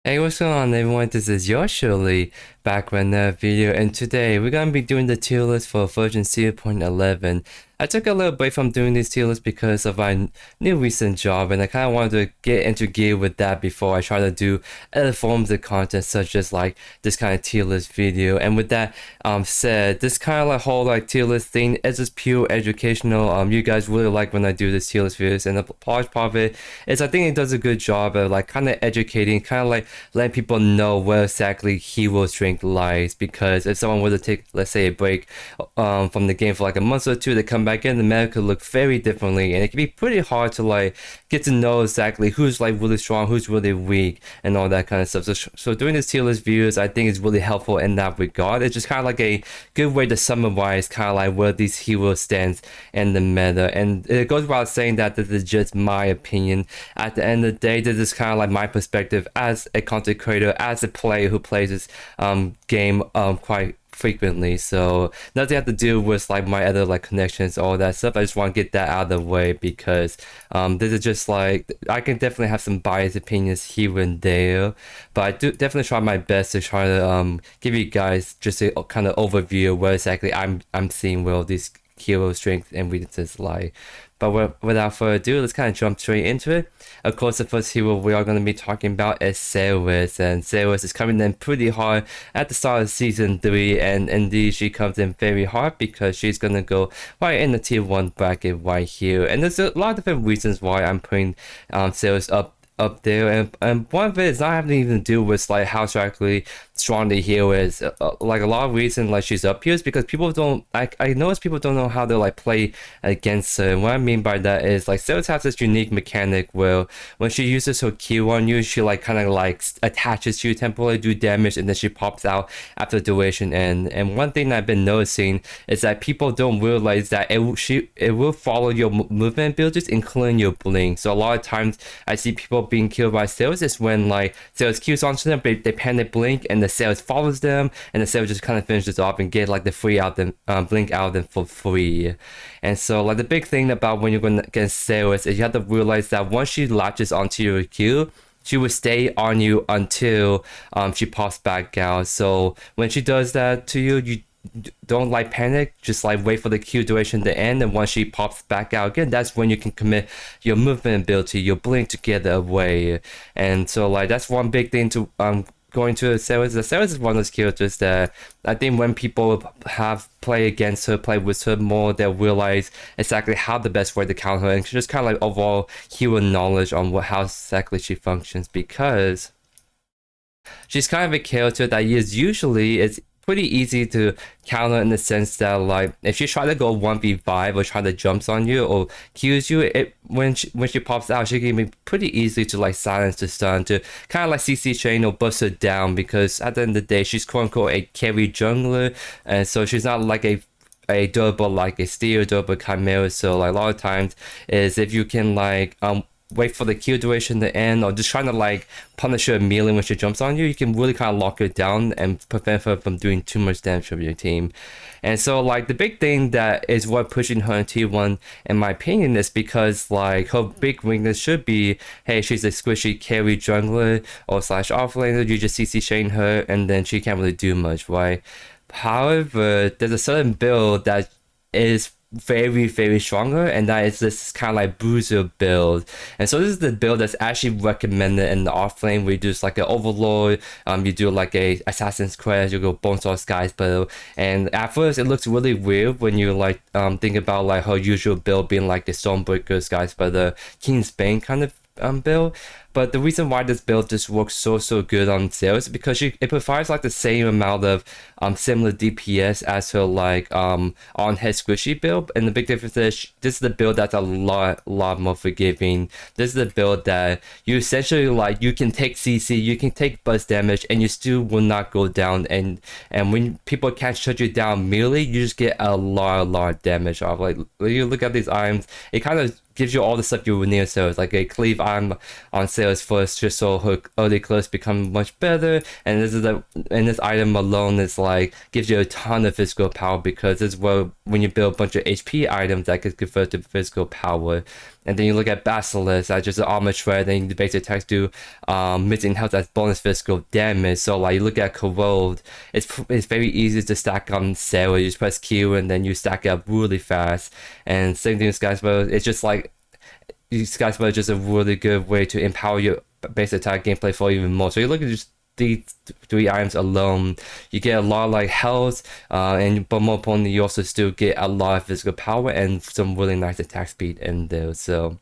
Hey, what's going on everyone? This is YoeYoursTruly back with another video, and today we're gonna be doing the tier list for version 0.11. I took a little break from doing these tier lists because of my new recent job, and I kind of wanted to get into gear with that before I try to do other forms of content such as like this kind of tier list video. And with that said, this kind of like whole like tier list thing is just pure educational. You guys really like when I do this tier list videos, and the large part of it is I think it does a good job of like kind of educating, kind of like letting people know where exactly hero strength lies. Because if someone were to take, let's say, a break from the game for like a month or two, they come back in, the meta could look very differently, and it can be pretty hard to like get to know exactly who's like really strong, who's really weak, and all that kind of stuff. So doing this tier list videos, I think is really helpful in that regard. It's just kind of like a good way to summarize kind of like where these heroes stands in the meta, and it goes without saying that this is just my opinion. At the end of the day, this is kind of like my perspective as a content creator, as a player who plays this game quite frequently. So nothing have to do with like my other like connections, all that stuff. I just want to get that out of the way because this is just like I can definitely have some biased opinions here and there, but I do definitely try my best to try to give you guys just a kind of overview of where exactly I'm seeing where all these hero strengths and weaknesses lie. But without further ado, let's kind of jump straight into it. Of course, the first hero we are going to be talking about is Serath, and Serath is coming in pretty hard at the start of season 3, and indeed she comes in very hard because she's going to go right in the tier 1 bracket right here. And there's a lot of different reasons why I'm putting Serath up there, and one of it is not having even to do with like how exactly strong the hero is. Like a lot of reason like she's up here is because people don't I notice people don't know how to like play against her. And what I mean by that is like Serath has this unique mechanic where when she uses her Q on you, she like kind of like attaches to you temporarily, do damage, and then she pops out after duration. And one thing I've been noticing is that people don't realize that it will follow your movement abilities, including your blink. So a lot of times I see people being killed by Serath is when like Serath Qs onto them, they panic blink, and the Serath follows them, and the Serath just kind of finishes off and get like the free out them blink out of them for free. And so like the big thing about when you're going against Serath is you have to realize that once she latches onto your Q, she will stay on you until she pops back out. So when she does that to you, you don't like panic, just like wait for the Q duration to end, and once she pops back out again, that's when you can commit your movement ability, your blink to get away. And so like that's one big thing to going to Serath. The Serath is one of those characters that I think when people have play against her, play with her more, they'll realize exactly how the best way to counter her, and just kind of like overall hero knowledge on how exactly she functions, because she's kind of a character that is usually it's pretty easy to counter in the sense that like if she try to go 1v5 or try to jumps on you or kills you, it when she pops out, she can be pretty easy to like silence the stun, to kind of like CC chain or bust her down, because at the end of the day she's quote unquote a carry jungler, and so she's not like a durable like a steel durable chimera. So like a lot of times is if you can like wait for the Q duration to end, or just trying to like punish her immediately when she jumps on you, you can really kind of lock her down and prevent her from doing too much damage to your team. And so like the big thing that is what pushing her in tier 1 in my opinion is because like her big weakness should be, hey, she's a squishy carry jungler or slash offlaner, you just CC chain her and then she can't really do much, right? However, there's a certain build that is very stronger, and that is this kind of like Bruiser build. And so this is the build that's actually recommended in the offlane, where you do just like an overlord, you do like a assassin's crest, you go bonesword skies build. And at first it looks really weird when you like think about like her usual build being like the Stormbreaker skies, but the King's Bane kind of build. But the reason why this build just works so good on Serath is because it provides like the same amount of similar DPS as her like on head squishy build. And the big difference is this is the build that's a lot more forgiving. This is the build that you essentially like you can take CC, you can take burst damage, and you still will not go down. And when people can't shut you down immediately, you just get a lot of damage off. Like you look at these items, it kind of gives you all the stuff you would need. So it's like a cleave item on Serath first, just so her early close become much better. And this item alone is like gives you a ton of physical power, because it's where when you build a bunch of HP items that could convert to physical power. And then you look at Basilisk as just an armor shred, then the basic attacks do missing health as bonus physical damage. So like you look at Corrode, it's very easy to stack on Serath. You just press Q and then you stack it up really fast. And same thing with Skyspeller, it's just like Skyspeller is just a really good way to empower your base attack gameplay for even more. So you look at just these 3 items alone, you get a lot of like health, but more importantly, you also still get a lot of physical power and some really nice attack speed in there. So,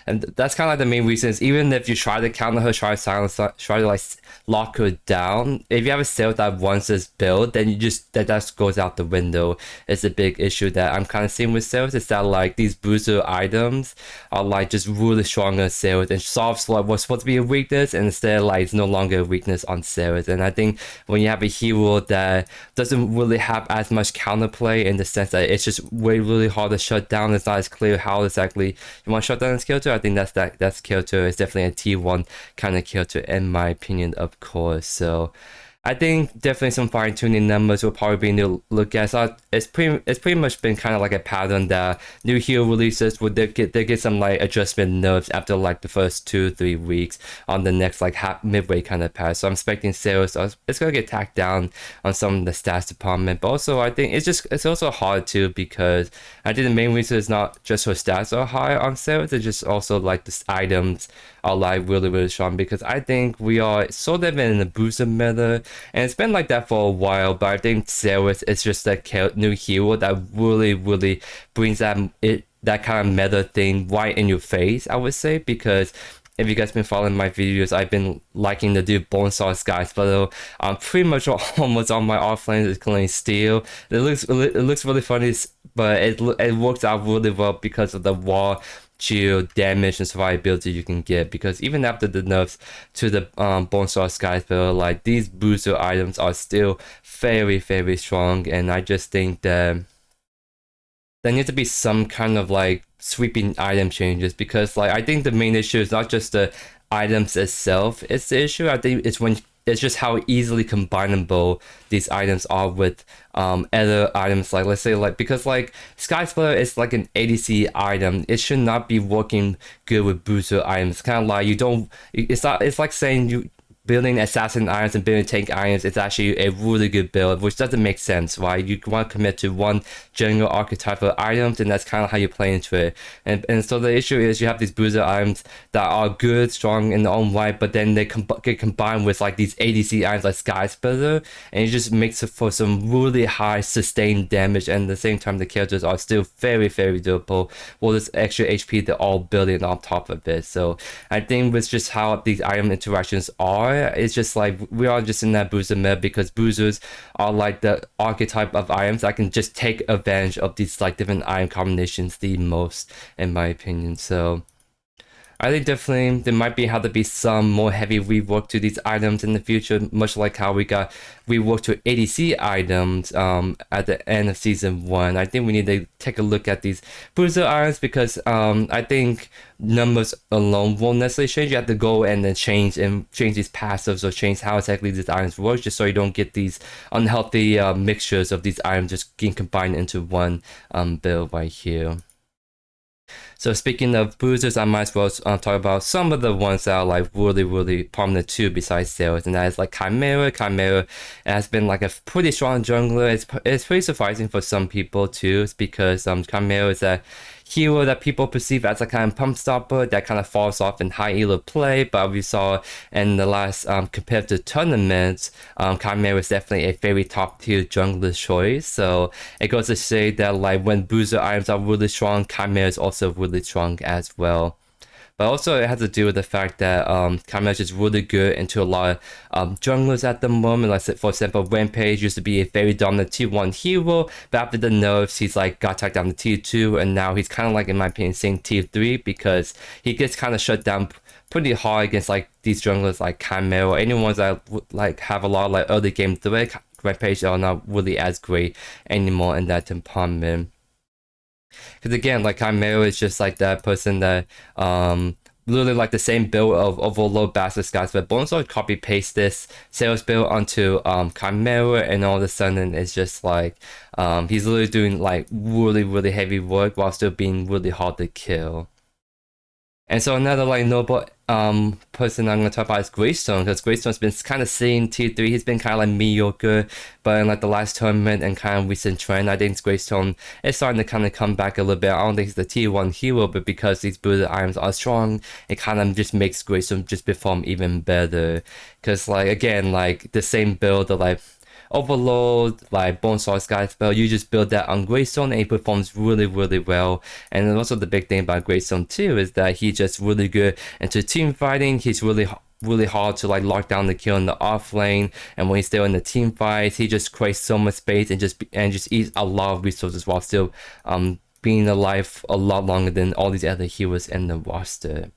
and that's kind of like the main reasons. Even if you try to counter her, try to silence her, try to like lock her down, if you have a Serath that wants this build, then you just that goes out the window. It's a big issue that I'm kind of seeing with Serath, is that like these Bruiser items are like just really strong on Serath and solves like what's supposed to be a weakness, and instead like it's no longer a weakness on Serath. And I think when you have a hero that doesn't really have as much counterplay, in the sense that it's just really hard to shut down, it's not as clear how exactly you want to shut down this character, I think that's character is definitely a T1 kind of character in my opinion, of course. So I think definitely some fine tuning numbers will probably be new look at. So it's pretty much been kind of like a pattern that new hero releases would they get some like adjustment nerfs after like the first 2-3 weeks on the next like midway kind of patch. So I'm expecting Serath, it's gonna get tacked down on some of the stats department, but also I think it's also hard too, because I think the main reason is not just her stats are high on Serath, it's just also like the items are like really strong, because I think we are sort of in a Bruiser meta, and it's been like that for a while, but I think Serath is just that new hero that really brings that kind of meta thing right in your face, I would say. Because if you guys been following my videos, I've been liking to do Bonestar Skies, but I'm pretty much almost on my offlane is clean steel. It looks really funny, but it works out really well because of the wall shield damage and survivability you can get. Because even after the nerfs to the Bonestar Skies, like these booster items are still very strong, and I just think that there needs to be some kind of like sweeping item changes, because like I think the main issue is not just the items itself, it's the issue. I think it's just how easily combinable these items are with other items, like let's say like, because like Skyspeller is like an ADC item, it should not be working good with booster items. Kind of like it's like saying you building assassin irons and building tank irons is actually a really good build, which doesn't make sense, right? You want to commit to one general archetype of items, and that's kind of how you play into it. And so the issue is you have these bruiser items that are good, strong in their own right, but then they get combined with like these ADC items like Skyspeller, and it just makes it for some really high sustained damage, and at the same time the characters are still very durable with this extra HP they're all building on top of it. So I think with just how these item interactions are, it's just like we are just in that Bruiser meta, because Bruisers are like the archetype of items that can just take advantage of these like different item combinations the most, in my opinion. So I think definitely there might have to be some more heavy rework to these items in the future, much like how we got rework to ADC items at the end of season 1. I think we need to take a look at these bruiser items, because I think numbers alone won't necessarily change. You have to go and then change these passives, or change how exactly these items work, just so you don't get these unhealthy mixtures of these items just getting combined into one build right here. So speaking of boosters, I might as well talk about some of the ones that are like really prominent too, besides Serath, and that is like Chimera. Chimera has been like a pretty strong jungler. It's pretty surprising for some people too, it's because Chimera is a hero that people perceive as a kind of pump stopper that kind of falls off in high elo play, but we saw in the last competitive tournaments, Chimera is definitely a very top tier jungler choice. So it goes to say that like when booster items are really strong, Chimera is also really strong as well. But also it has to do with the fact that Chimera is really good into a lot of junglers at the moment. Like for example, Rampage used to be a very dominant tier 1 hero, but after the nerfs he's like got tacked down to tier 2, and now he's kind of like, in my opinion, saying tier 3, because he gets kind of shut down pretty hard against like these junglers like Chimera, or anyone that like have a lot of like early game threat. Rampage are not really as great anymore in that department. Because again, like Chimera is just like that person that literally like the same build of Overload Bastard Skies, but Bonesword copy paste this sales build onto Chimera, and all of a sudden it's just like he's literally doing like really heavy work while still being really hard to kill. And so another like noble person I'm gonna talk about is Greystone, because Greystone's been kind of seeing T3. He's been kind of like mediocre, but in like the last tournament and kind of recent trend, I think Greystone is starting to kind of come back a little bit. I don't think he's the T1 hero, but because these builded items are strong, it kind of just makes Greystone just perform even better. Because like again, like the same build of like Overload, like Bonesword Sky spell, you just build that on Greystone and it performs really well. And then also the big thing about Greystone too is that he's just really good into team fighting. He's really hard to like lock down the kill in the off lane, and when he's still in the team fights, he just creates so much space and just eats a lot of resources while still being alive a lot longer than all these other heroes in the roster.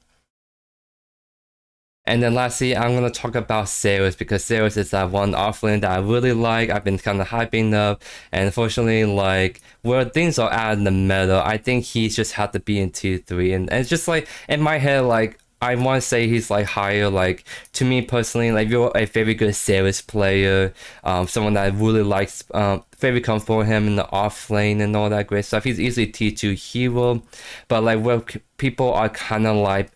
And then lastly, I'm going to talk about Serath, because Serath is that one offlane that I really like. I've been kind of hyping up, and unfortunately, like, where things are at in the meta, I think he's just had to be in tier 3. And it's just like, in my head, like, I want to say he's like higher. Like, to me personally, like, if you're a very good Serath player, someone that really likes, very comfortable with him in the off lane and all that great stuff, he's easily tier 2 hero. But like, where people are kind of like,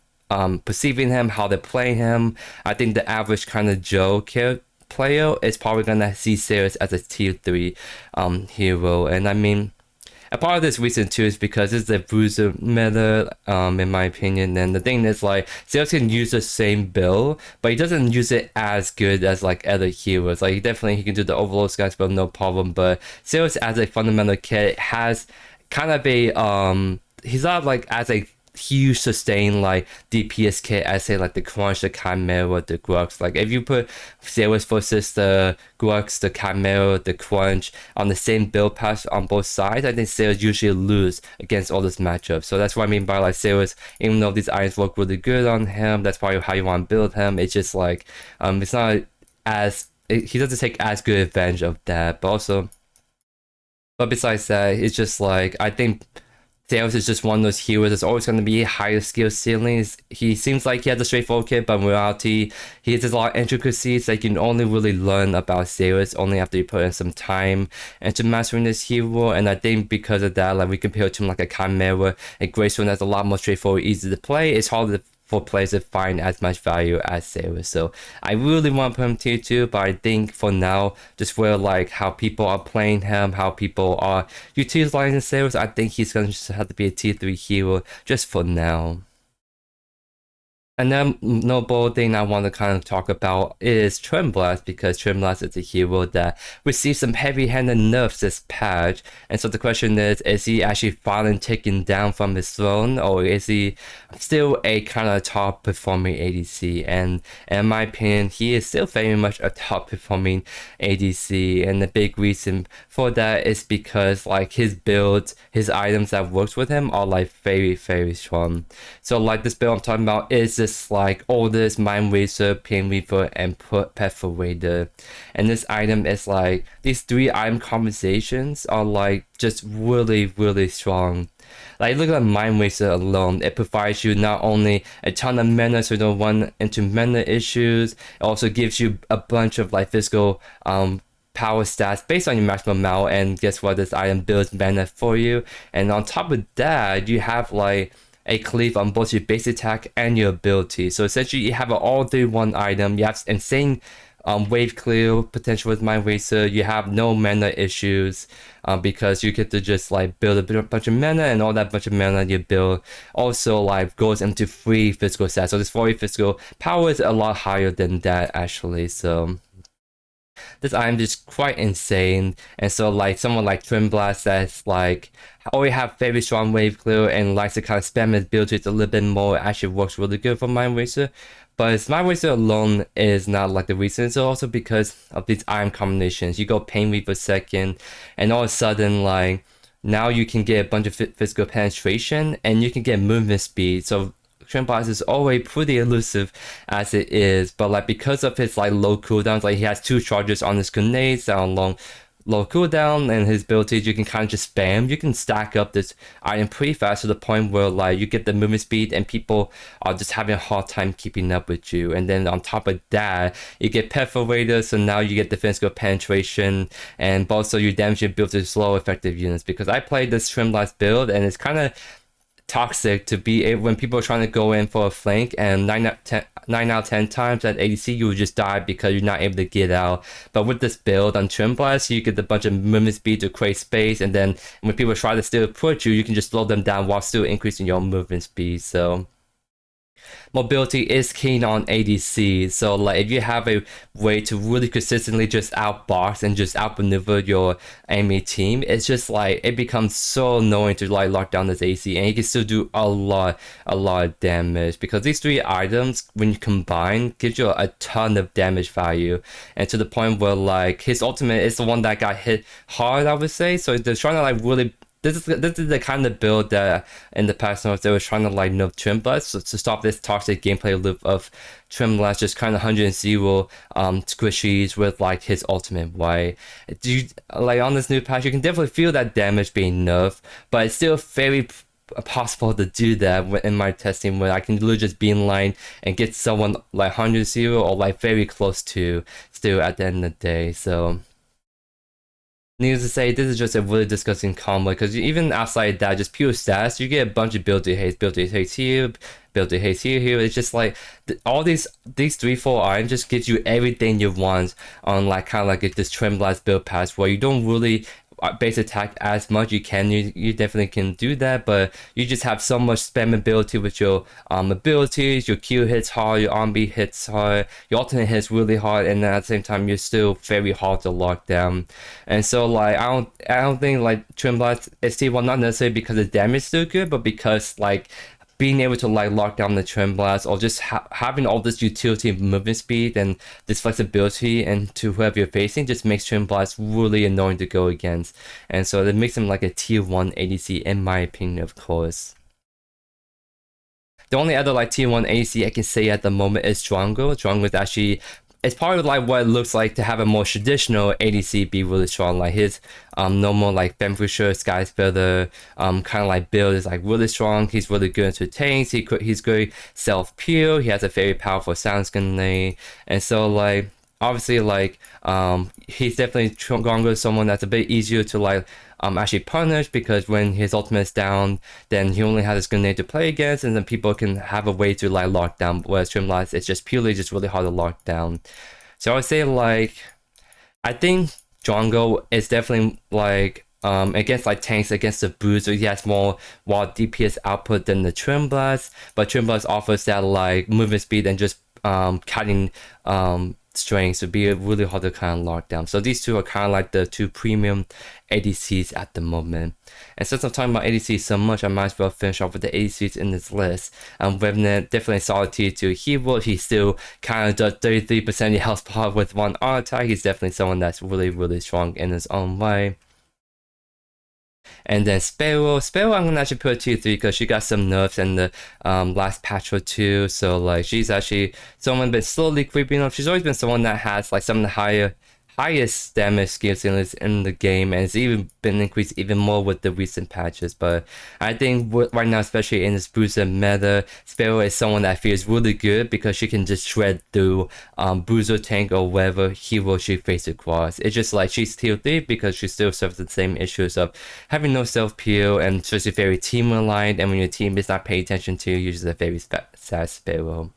perceiving him, how they play him, I think the average kind of Joe player is probably gonna see Serath as a tier 3 hero. And I mean, a part of this reason too is because it's the Bruiser meta, in my opinion. And the thing is, like, Serath can use the same build, but he doesn't use it as good as like other heroes. Like, he can do the Overload Sky spell, no problem, but Serath as a fundamental kit has kind of a he's not like as a huge sustain like DPS kit as say like the Crunch, the Chimera, the Grux. Like, if you put Serath versus the Grux, the Chimera, the Crunch on the same build pass on both sides, I think Serath usually lose against all this matchups. So that's what I mean by like Serath, even though these items work really good on him, that's probably how you want to build him. It's just like it's not as he doesn't take as good advantage of that. But besides that, it's just like, I think Serath is just one of those heroes that's always going to be higher skill ceilings. He seems like he has a straightforward kit, but in reality, he has a lot of intricacies that you can only really learn about Serath only after you put in some time into mastering this hero. And I think because of that, like, we compare it to like a Chimera, a Greystone that's a lot more straightforward, easy to play. It's harder for players to find as much value as Serath. So I really want to put him tier 2, but I think for now, just where like how people are playing him, how people are utilizing Serath, I think he's gonna just have to be a tier 3 hero just for now. Another notable thing I want to kind of talk about is Twinblast, because Twinblast is a hero that received some heavy-handed nerfs this patch. And so the question is he actually finally taken down from his throne, or is he still a kind of top-performing ADC? And in my opinion, he is still very much a top-performing ADC. And the big reason for that is because like his builds, his items that works with him are like very strong. So like this build I'm talking about is this like oldest Mind Razor, Pain Reaper, and Perforator. And this item is like, these 3 item conversations are like just really strong. Like, look at Mind Razor alone. It provides you not only a ton of mana so you don't run into mana issues, it also gives you a bunch of like physical power stats based on your maximum amount, and guess what, this item builds mana for you. And on top of that, you have like a cleave on both your base attack and your ability. So essentially you have an all-3-1 item. You have insane wave clear potential with Mind Razor. You have no mana issues because you get to just like build a bunch of mana, and all that bunch of mana you build also like goes into free physical stats. So this 40 physical power is a lot higher than that actually. So this item is quite insane. And so like someone like Twinblast that's like already have very strong wave clear and likes to kind of spam his build rates a little bit more, actually works really good for Mind Razor. But Mind Razor alone is not like the reason. It's also because of these item combinations. You go Pain Reaper second, and all of a sudden like now you can get a bunch of physical penetration and you can get movement speed. So Twinblast is already pretty elusive as it is, but like because of his like low cooldowns, like he has 2 charges on his grenades that are long low cooldown and his abilities, you can kind of just spam. You can stack up this item pretty fast to the point where like you get the movement speed and people are just having a hard time keeping up with you. And then on top of that, you get perforator, so now you get defense skill penetration, and also you damage your build to slow effective units. Because I played this Twinblast build and it's kind of toxic to be able when people are trying to go in for a flank, and 9 out of 10 times at ADC you will just die because you're not able to get out. But with this build on Twinblast, you get a bunch of movement speed to create space, and then when people try to still approach you, you can just slow them down while still increasing your movement speed. So mobility is keen on ADC. So like if you have a way to really consistently just outbox and just outmaneuver your enemy team, it's just like it becomes so annoying to like lock down this AC, and you can still do a lot of damage because these three items when you combine gives you a ton of damage value, and to the point where like his ultimate is the one that got hit hard, I would say. So they're trying to like really this is the kind of build that in the past they were trying to like nerf Twinblast to stop this toxic gameplay loop of Twinblast just kind of 100 0 squishies with like his ultimate. Why do you like on this new patch you can definitely feel that damage being nerfed, but it's still very possible to do that in my testing where I can literally just be in line and get someone like 100 0 or like very close to still at the end of the day. So needless to say, this is just a really disgusting combo because even outside that, just pure stats, you get a bunch of build to haste here, build to haste here. It's just like all these 3-4 items just gives you everything you want on like kind of like this Twinblast build pass where you don't really base attack as much. You definitely can do that, but you just have so much spammability with your abilities. Your Q hits hard, your RB hits hard, your alternate hits really hard, and then at the same time you're still very hard to lock down. And so like I don't think like Twinblast is T1 not necessarily because the damage is still good, but because like being able to like lock down the Twinblast or just having all this utility movement speed and this flexibility and to whoever you're facing just makes Twinblast really annoying to go against. And so it makes him like a tier 1 ADC in my opinion, of course. The only other like tier 1 ADC I can say at the moment is Drongo. Drongo is actually it's part of like what it looks like to have a more traditional ADC be really strong. Like his normal like Bruiser, Sky's Feather kind of like build is like really strong. He's really good into tanks. He's good self-peel. He has a very powerful sound skin lane, and so like obviously like he's definitely Drongo, someone that's a bit easier to like actually punish because when his ultimate is down, then he only has his grenade to play against, and then people can have a way to like lock down. Whereas Twinblast, it's just purely just really hard to lock down. So I would say like I think Drongo is definitely like against like tanks, against the Bruiser, he has more wild DPS output than the Twinblast, but Twinblast offers that like movement speed and just cutting strengths to be really hard to kind of lock down. So these two are kind of like the two premium ADCs at the moment. And since I'm talking about ADCs so much, I might as well finish off with the ADCs in this list. Revenant, definitely solid tier 2 hero. He still kind of does 33% health bar with one auto attack. He's definitely someone that's really strong in his own way. And then Sparrow, I'm gonna actually put tier 3 because she got some nerfs in the last patch or two. So like she's actually someone been slowly creeping up. She's always been someone that has like some of the highest damage skill ceilings in the game, and it's even been increased even more with the recent patches. But I think right now, especially in this Bruiser meta, Sparrow is someone that feels really good because she can just shred through Bruiser, tank, or whatever hero she faces across. It's just like she's tier 3 because she still serves the same issues of having no self-peel and especially very team aligned, and when your team is not paying attention to you, you're just a very sad Sparrow.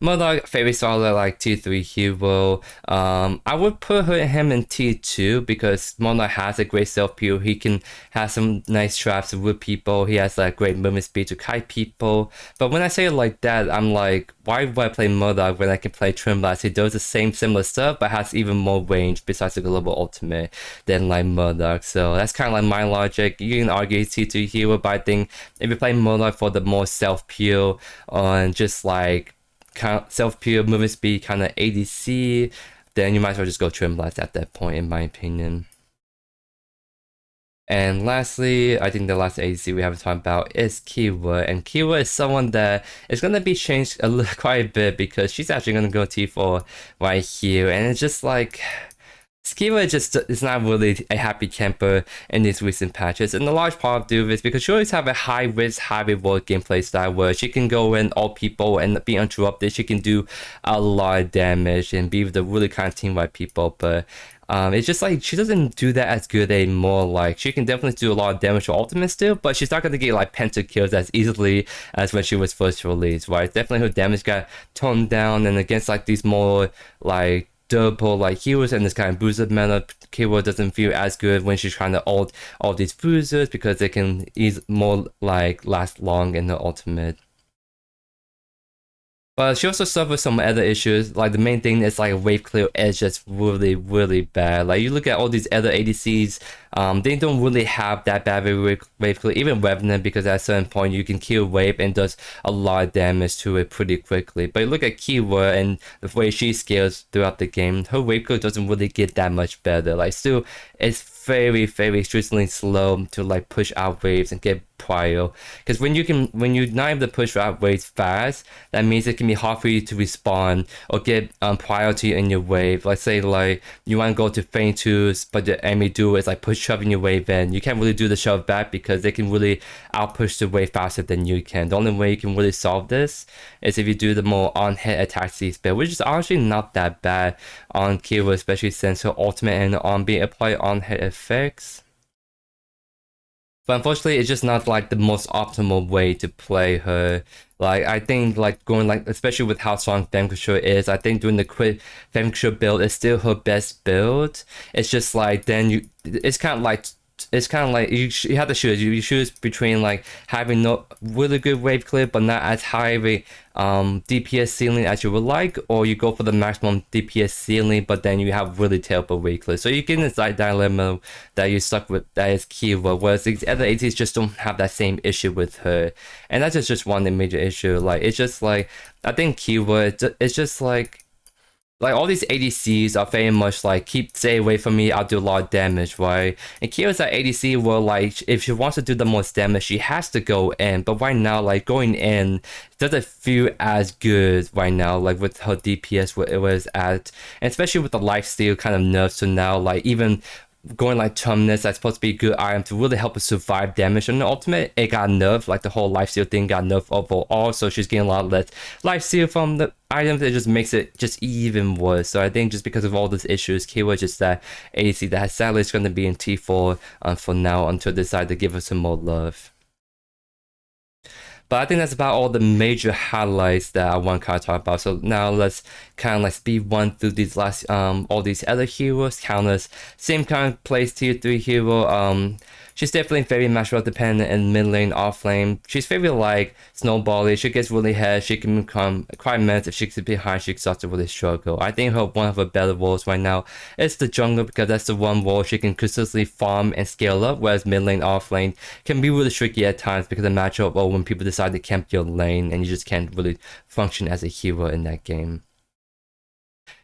Murdoch, very solid like tier 3 hero. I would put him in tier 2 because Murdoch has a great self peel. He can have some nice traps to whip people. He has like great movement speed to kite people. But when I say it like that, I'm like, why would I play Murdoch when I can play Twinblast? He does the same similar stuff but has even more range besides the global ultimate than like Murdoch. So that's kind of like my logic. You can argue he's tier 2 hero, but I think if you play Murdoch for the more self peel and just like self-peel, movement speed, kind of ADC, then you might as well just go Twinblast at that point, in my opinion. And lastly, I think the last ADC we haven't talked about is Kiwa, and Kiwa is someone that is going to be changed quite a bit because she's actually going to go T4 right here, and it's just like Skiva just is not really a happy camper in these recent patches, and a large part of do this because she always have a high risk, high reward gameplay style where she can go in all people and be interrupted. She can do a lot of damage and be with the really kind of team-wide people, but it's just like she doesn't do that as good anymore. Like she can definitely do a lot of damage with ultimate still, but she's not gonna get like penta kills as easily as when she was first released, right? Definitely her damage got toned down, and against like these more like durable like heroes and this kind of Bruiser meta keyword doesn't feel as good when she's trying to ult all these Bruisers because they can more like last long in the ultimate. But she also suffers some other issues. Like the main thing is like wave clear is just really, really bad. Like you look at all these other ADCs, they don't really have that bad wave clear. Even Revenant, because at a certain point you can kill wave and does a lot of damage to it pretty quickly. But you look at Keyword and the way she scales throughout the game, her wave clear doesn't really get that much better. Like still, it's very, very extremely slow to like push out waves and get prio. Because when you're not able to push out waves fast, that means it can be hard for you to respawn or get priority in your wave. Let's say like you want to go to feint twos, but the enemy duo is like push shoving your wave in. You can't really do the shove back because they can really outpush the wave faster than you can. The only way you can really solve this is if you do the more on-hit attack speed, which is honestly not that bad on Kira, especially since her ultimate and on being applied on-hit effects. But unfortunately, it's just not like the most optimal way to play her. Like I think like going like especially with how strong Vanquisher is, I think doing the quick Vanquisher build is still her best build. It's just like then it's kind of like you have to choose. You choose between like having no really good wave clear but not as high of a DPS ceiling as you would like, or you go for the maximum DPS ceiling but then you have really terrible wave clear. So you get in this like dilemma that you're stuck with, that is Kiva, whereas these other ATs just don't have that same issue with her, and that's just one major issue. Like it's just like I think Kiva, it's just like all these ADCs are very much like stay away from me, I'll do a lot of damage, right? And Kira's that ADC where like if she wants to do the most damage, she has to go in. But right now, like going in doesn't feel as good right now, like with her DPS where it was at, and especially with the lifesteal kind of nerfs. So now like even going like Terminus, that's supposed to be a good item to really help her survive damage. And the ultimate, it got nerfed, like the whole lifesteal thing got nerfed overall, so she's getting a lot less lifesteal from the items. It just makes it just even worse. So I think just because of all these issues, Kiwa just that ADC that sadly is going to be in T4 for now until they decide to give her some more love. But I think that's about all the major highlights that I want to kind of talk about. So now let's kind of like speed run through these last all these other heroes. Counters, same kind of plays tier 3 hero. She's definitely very matchup dependent in mid lane, off lane. She's very like snowbally. She gets really ahead. She can become quite mad if she gets behind. She starts to really struggle. I think one of her better roles right now is the jungle, because that's the one role she can consistently farm and scale up. Whereas mid lane, off lane can be really tricky at times because of matchup or when people decide to camp your lane and you just can't really function as a hero in that game.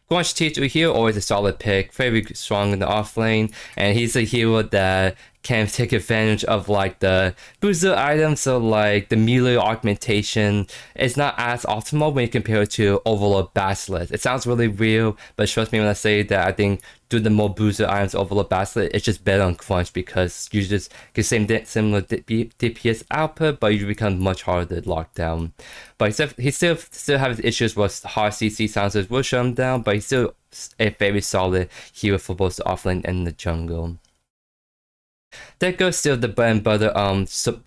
Guanch T2 here, always a solid pick, very strong in the off lane, and he's a hero that can take advantage of like the Bruiser items, so like the melee augmentation is not as optimal when you compare it to Overlord Basilisk. It sounds really real, but trust me when I say that I think doing the more Bruiser items Overlord Basilisk, it's just better on Crunch because you just get similar DPS output, but you become much harder to lock down. But he still has issues with hard CC silencers will shut him down, but he's still a very solid hero for both the offlane and the jungle. Deco's still the bread and butter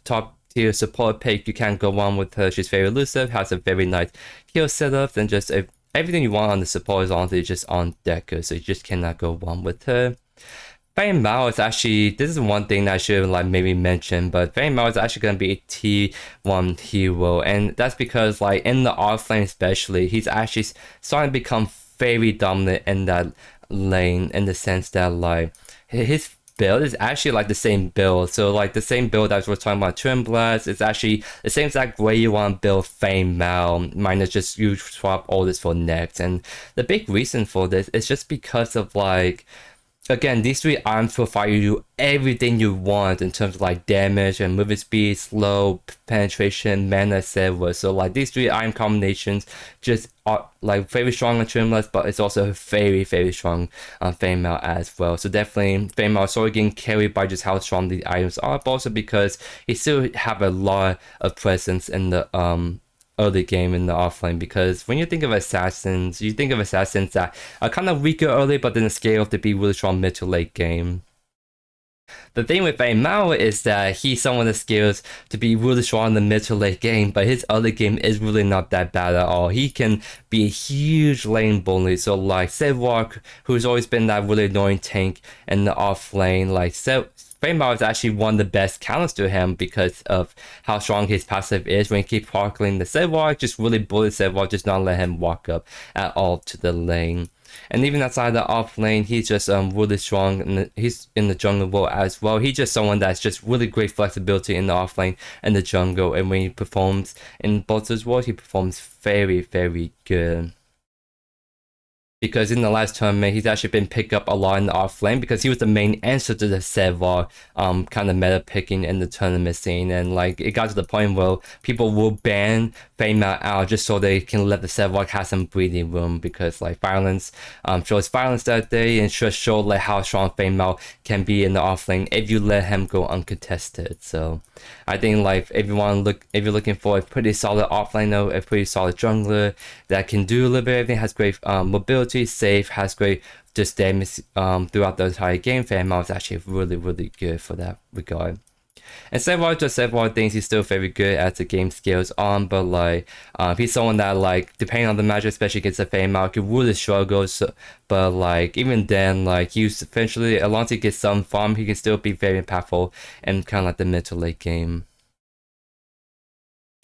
top tier support pick. You can't go wrong with her. She's very elusive, has a very nice heal setup, and just everything you want on the support is honestly just on Deco, so you just cannot go wrong with her. Fang Mao is actually, this is one thing that I should like maybe mention, but Fang Mao is actually going to be a T1 hero, and that's because like in the offlane especially, he's actually starting to become very dominant in that lane, in the sense that like his build is actually like the same build. So like the same build as we're talking about Twinblast, it's actually the same exact way you want to build Fang Mao, minus just you swap all this for next. And the big reason for this is just because of like again, these three items provide you everything you want in terms of like damage and movement speed, slow, penetration, mana, etc. So like these three item combinations just are like very strong on Twinblast, but it's also very strong on Fame-Out as well. So definitely Fame-Out sort of getting carried by just how strong the items are, but also because he still have a lot of presence in the early game in the offlane, because when you think of assassins, you think of assassins that are kind of weaker early, but then scale to be really strong mid to late game. The thing with Mao is that he's someone that scales to be really strong in the mid to late game, but his early game is really not that bad at all. He can be a huge lane bully. So like Serath, who's always been that really annoying tank in the off lane, like Mao is actually one of the best counters to him because of how strong his passive is. When you keep parkling the Serath, just really bully Serath, just not let him walk up at all to the lane. And even outside the off lane, he's just really strong, and he's in the jungle role as well. He's just someone that's just really great flexibility in the off lane and the jungle, and when he performs in both those roles, he performs very good. Because in the last tournament, he's actually been picked up a lot in the off lane because he was the main answer to the Serath kind of meta picking in the tournament scene. And like it got to the point where people will ban Fame-Out out just so they can let the Serath have some breathing room, because like violence shows violence that day, and just show like how strong Fame-Out can be in the off lane if you let him go uncontested. So I think like if you're looking for a pretty solid offlaner, a pretty solid jungler that can do a little bit of everything, has great mobility, safe, has great just damage throughout the entire game, Fame-Out is actually really good for that regard. And several things he's still very good as the game scales on, but like he's someone that like depending on the match, especially against the Fame-Out, could really struggle. So, but like even then, like he's eventually, as long as he gets some farm, he can still be very impactful in kind of like the mid to late game.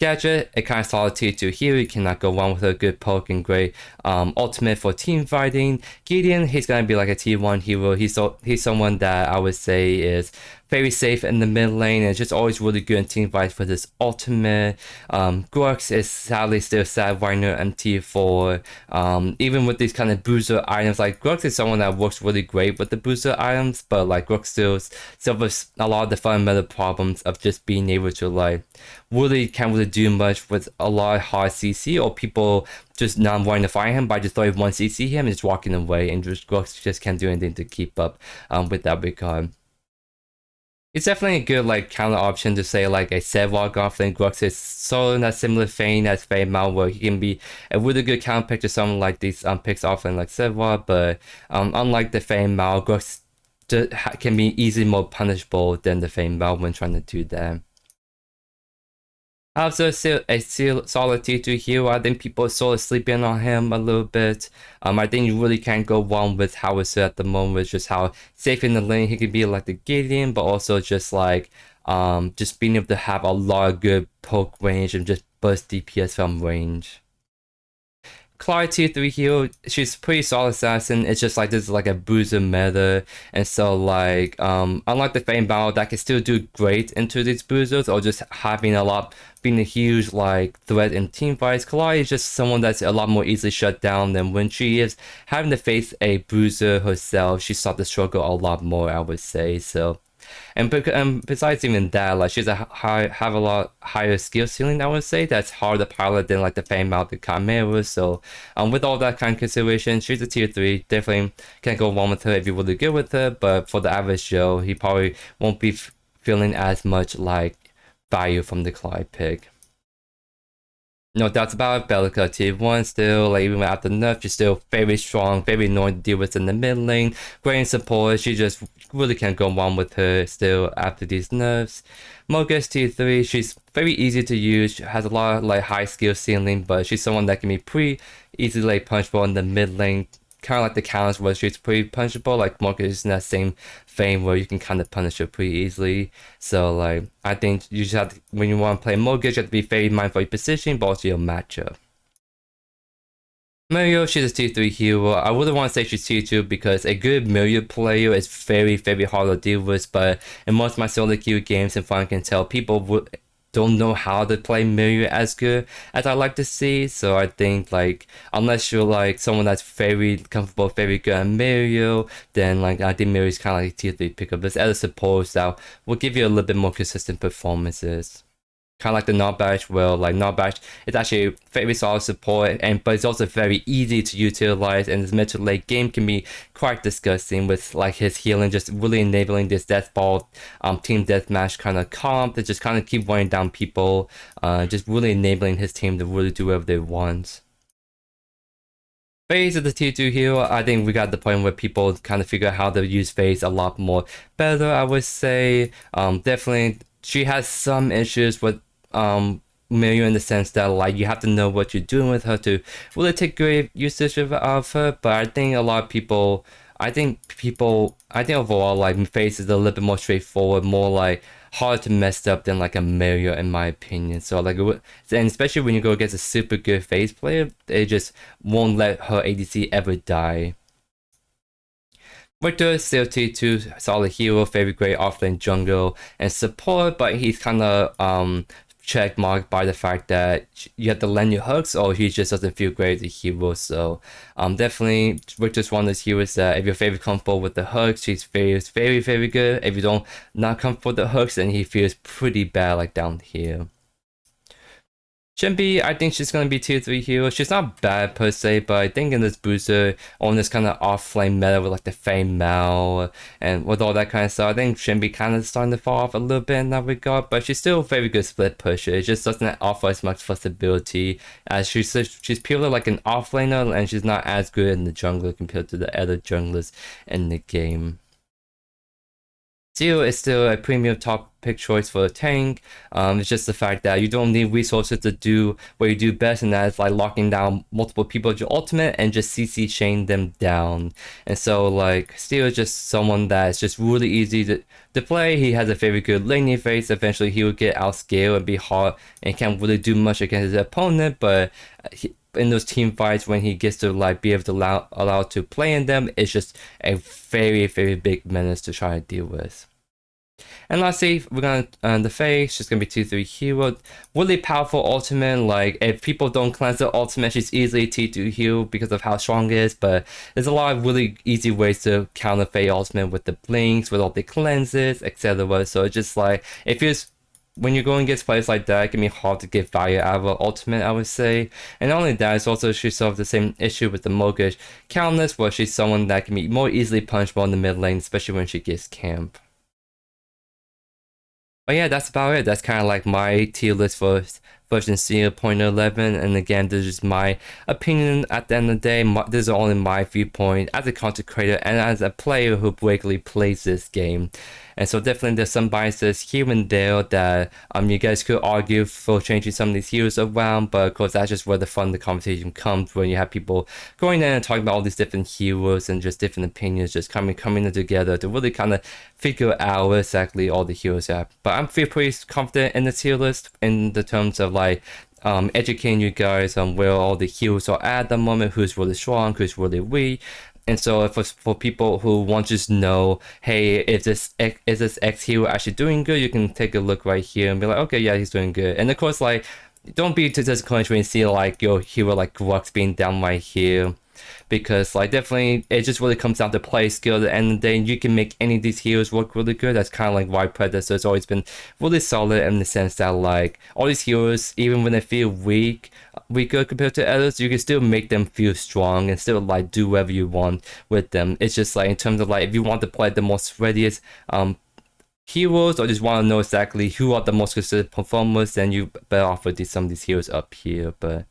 Gadget, a kind of solid tier 2 hero, you cannot go wrong with a good poke and great ultimate for team fighting. Gideon, he's gonna be like a tier 1 hero. He's someone that I would say is very safe in the mid lane and just always really good in team fights for this ultimate. Grux is sadly still sad right now in tier 4. Even with these kind of Bruiser items, like Grux is someone that works really great with the Bruiser items, but like Grux still suffers a lot of the fundamental problems of just being able to like really can't really do much with a lot of hard CC, or people just not wanting to fight him by just throwing one CC him and just walking away, and just Grux just can't do anything to keep up with that regard. It's definitely a good like counter option to say like a Serath offlane. Grux is so in that similar vein as Fame-Out, where he can be a really good counter pick to someone like these picks offlane like Serath, but unlike the Fame-Out, Grux can be easily more punishable than the Fame-Out when trying to do that. Also, still a solid tier 2 hero. I think people are sort of sleeping on him a little bit. I think you really can't go wrong with how it's at the moment, just how safe in the lane he can be, like the Gideon, but also just like just being able to have a lot of good poke range and just burst DPS from range. Clyde tier 3 hero, she's pretty solid assassin. It's just like this is like a Bruiser meta, and so like unlike the Fame-Out that can still do great into these Bruisers, or just having a lot, being a huge like threat in team fights, Clyde is just someone that's a lot more easily shut down than when she is having to face a Bruiser herself. She starts to struggle a lot more, I would say. So and besides even that, like she's have a lot higher skill ceiling, I would say, that's hard to pilot than like the Fame-Out, the Chimera. So with all that kind of consideration, she's a tier 3. Definitely can't go wrong with her if you're really good with her, but for the average Joe, he probably won't be feeling as much like value from the Clyde pick. No doubts about it, Bellica tier 1 still, like even after nerf, she's still very strong, very annoying to deal with in the mid lane. Great in support, she just really can't go wrong with her still after these nerfs. Mogus tier 3, she's very easy to use, she has a lot of like high skill ceiling, but she's someone that can be pretty easily like punchable in the mid lane. Kind of like the counters where she's pretty punchable, like Mogus is in that same vein where you can kind of punish her pretty easily. So like I think you just have to, when you want to play Mogus, you have to be very mindful of your position, but also your matchup. Mario, she's a tier 3 hero. I wouldn't want to say she's tier 2 because a good Mario player is very hard to deal with, but in most of my solo queue games, and fun can tell, people would don't know how to play Mario as good as I like to see. So I think like unless you're like someone that's very comfortable, very good at Mario, then like I think Mario's kind of like tier 3 pickup. There's other supports that will give you a little bit more consistent performances. Kind of like the not bash will, like not bash, it's actually very solid support, and but it's also very easy to utilize, and his mid to late game can be quite disgusting with like his healing just really enabling this death ball team deathmatch kind of comp that just kind of keep weighing down people, just really enabling his team to really do whatever they want. Phase of the tier 2 hero, I think we got the point where people kind of figure out how to use Phase a lot more better, I would say. Definitely she has some issues with Mario in the sense that like you have to know what you're doing with her to really take great usage of her. But I think a lot of people, I think overall like Face is a little bit more straightforward, more like hard to mess up than like a Mario in my opinion. So like and especially when you go against a super good Face player, they just won't let her ADC ever die. Victor is still T2 solid hero, very great offlane jungle and support, but he's kind of check marked by the fact that you have to lend your hooks or he just doesn't feel great as a hero. So definitely Victor's one of those heroes that if you're very comfortable with the hooks, he feels very good. If you don't not comfortable with the hooks, then he feels pretty bad like down here. Shenbi, I think she's gonna be tier 3 hero. She's not bad per se, but I think in this Bruiser, on this kind of off-flame meta with like the Fame Mal and with all that kind of stuff, I think Shenbi kind of starting to fall off a little bit in that regard, but she's still a very good split pusher. It just doesn't offer as much flexibility as she's purely like an offlaner, and she's not as good in the jungler compared to the other junglers in the game. Zero is still a premium top pick choice for a tank. It's just the fact that you don't need resources to do what you do best, and that's like locking down multiple people with your ultimate and just CC chain them down. And so like Steel is just someone that's just really easy to play. He has a very good laning phase. Eventually he will get outscaled and be hard and can't really do much against his opponent, but in those team fights when he gets to like be able to allow to play in them, it's just a very big menace to try to deal with. And lastly, we're gonna the Faye, she's gonna be 2-3 hero. Really powerful ultimate, like if people don't cleanse the ultimate, she's easily T2 hero because of how strong it is, but there's a lot of really easy ways to counter Faye ultimate with the blinks, with all the cleanses, etc. So it's just like, if you're when you're going against players like that, it can be hard to get value out of her ultimate, I would say. And not only that, it's also she solves the same issue with the Mogish Countless, where she's someone that can be more easily punchable in the mid lane, especially when she gets camp. But yeah, that's about it. That's kind of like my tier list for version 0.11, and again, this is my opinion at the end of the day. This is only my viewpoint as a content creator and as a player who regularly plays this game. And so definitely there's some biases here and there that you guys could argue for changing some of these heroes around, but of course that's just where the fun of the conversation comes, when you have people going in and talking about all these different heroes and just different opinions just coming together to really kind of figure out what exactly all the heroes are. But I'm feel pretty confident in the tier list in the terms of like educating you guys on where all the heroes are at the moment, who's really strong, who's really weak. And so for people who want to just know, hey, is this X hero actually doing good, you can take a look right here and be like, okay, yeah, he's doing good. And of course, like, don't be too disappointed when you see like your hero like Grux being down right here, because like definitely it just really comes down to play skill at the end of the day. You can make any of these heroes work really good. That's kind of like why Predecessor has always been really solid, in the sense that like all these heroes, even when they feel weaker compared to others, you can still make them feel strong and still like do whatever you want with them. It's just like in terms of like if you want to play the most readiest heroes, or just want to know exactly who are the most consistent performers, then you better off with some of these heroes up here. But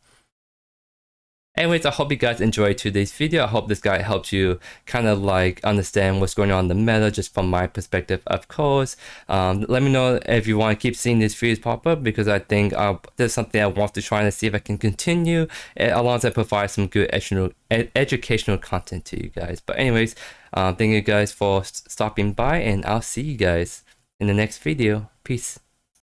anyways, I hope you guys enjoyed today's video. I hope this guide helps you kind of like understand what's going on in the meta, just from my perspective, of course. Let me know if you want to keep seeing these videos pop up, because I think there's something I want to try and see if I can continue, alongside provide some good educational content to you guys. But anyways, thank you guys for stopping by, and I'll see you guys in the next video. Peace.